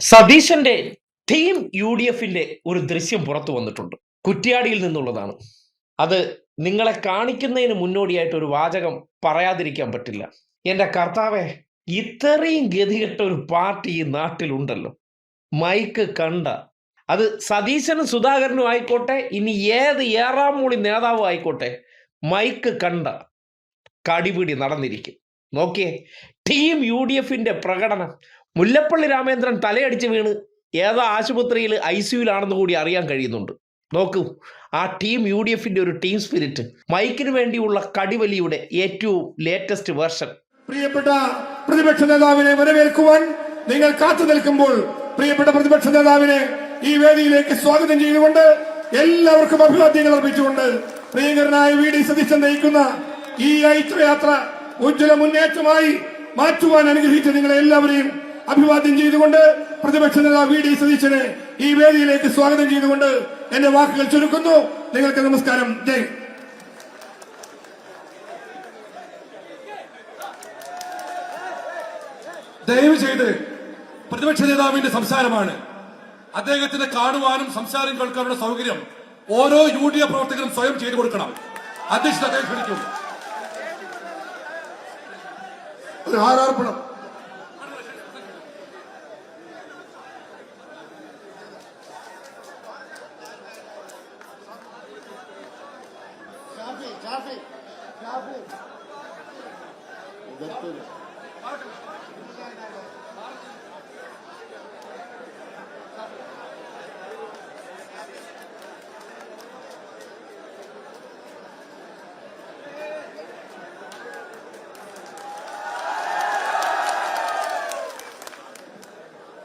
സതീശന്റെ ടീം UDFന്റെ ഒരു ദൃശ്യം പുറത്തു വന്നിട്ടുണ്ട്. കുറ്റ്യാടിയിൽ നിന്നുള്ളതാണ്. അത് നിങ്ങളെ കാണിക്കുന്നതിന് മുന്നോടിയായിട്ട് ഒരു വാചകം പറയാതിരിക്കാൻ പറ്റില്ല. എന്റെ കർത്താവേ, ഇത്രയും ഗതികെട്ട ഒരു പാർട്ടി ഈ നാട്ടിലുണ്ടല്ലോ. മൈക്ക് കണ്ട അത് സതീശനും സുധാകരനും ആയിക്കോട്ടെ, ഇനി ഏത് ഏറാമൂളി നേതാവും ആയിക്കോട്ടെ, മൈക്ക് കണ്ട കടിപിടി നടന്നിരിക്കും. നോക്കിയേ, ടീം UDFന്റെ പ്രകടനം. മുല്ലപ്പള്ളി രാമേന്ദ്രൻ തലയടിച്ച് വീണ് ഏതോ ആശുപത്രിയിൽ ICUലാണെന്ന് കൂടി അറിയാൻ കഴിയുന്നുണ്ട്. നോക്കൂ, ആ ടീം UDFന്റെ ഒരു ടീം സ്പിരിറ്റ്, മൈക്കിന് വേണ്ടിയുള്ള കടിവലിയുടെ ഏറ്റവും ലേറ്റസ്റ്റ് വേർഷൻ. പ്രിയപ്പെട്ട പ്രതിപക്ഷ നേതാവിനെ വരവേൽക്കുവാൻ നിങ്ങൾ കാത്തു നിൽക്കുമ്പോൾ പ്രിയപ്പെട്ട പ്രതിപക്ഷ നേതാവിനെ ഈ വേദിയിലേക്ക് സ്വാഗതം ചെയ്തുകൊണ്ട് എല്ലാവർക്കും അഭിവാദ്യങ്ങൾ അർപ്പിച്ചുകൊണ്ട് പ്രിയങ്കരനായ VD സതീശൻ നയിക്കുന്ന ഈ ഐക്യയാത്ര ഉജ്ജ്വല മുന്നേറ്റമായി മാറ്റുവാൻ അനുഗ്രഹിച്ച നിങ്ങളെ എല്ലാവരെയും അഭിവാദ്യം ചെയ്തുകൊണ്ട് പ്രതിപക്ഷ നേതാവ് VD സതീശനെ ഈ വേദിയിലേക്ക് സ്വാഗതം ചെയ്തുകൊണ്ട് എന്റെ വാക്കുകൾ ചുരുക്കുന്നു. നിങ്ങൾക്ക് നമസ്കാരം. ജയ്. ദയവ് ചെയ്ത് പ്രതിപക്ഷ നേതാവിന്റെ സംസാരമാണ്. അദ്ദേഹത്തിന് കാണുവാനും സംസാരം കേൾക്കാനുള്ള സൗകര്യം ഓരോ UDF പ്രവർത്തകരും സ്വയം ചെയ്തു കൊടുക്കണം. അധ്യക്ഷത അദ്ദേഹം ക്ഷണിക്കും. ഒരു ഹാരാർപ്പണം.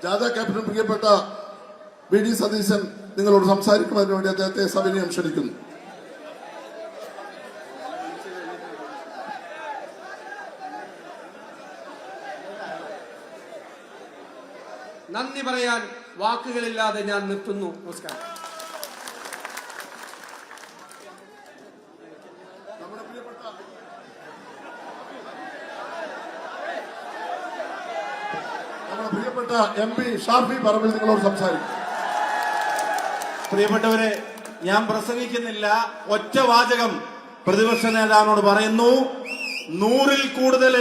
ജാഥ ക്യാപ്റ്റൻ പ്രിയപ്പെട്ട VD സതീശൻ നിങ്ങളോട് സംസാരിക്കുന്നതിന് വേണ്ടി അദ്ദേഹത്തെ സവിനയം ക്ഷണിക്കുന്നു. നന്ദി പറയാൻ വാക്കുകളില്ലാതെ ഞാൻ നിർത്തുന്നു. നമസ്കാരം. പ്രിയപ്പെട്ട MP ഷാഫി പറമ്പിൽ നിങ്ങളോട് സംസാരിക്കും. പ്രിയപ്പെട്ടവരെ, ഞാൻ പ്രസംഗിക്കുന്നില്ല. ഒറ്റ വാചകം പ്രതിപക്ഷ നേതാവിനോട് പറയുന്നു. 100-ൽ കൂടുതൽ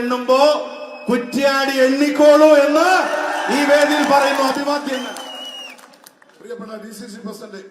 എണ്ണുമ്പോ കുറ്റ്യാടി എണ്ണിക്കോളൂ എന്ന് ഈ വേദിയിൽ പറയുന്നു. അഭിവാദ്യങ്ങൾ. പ്രിയപ്പെട്ട DCC പ്രസിഡന്റ്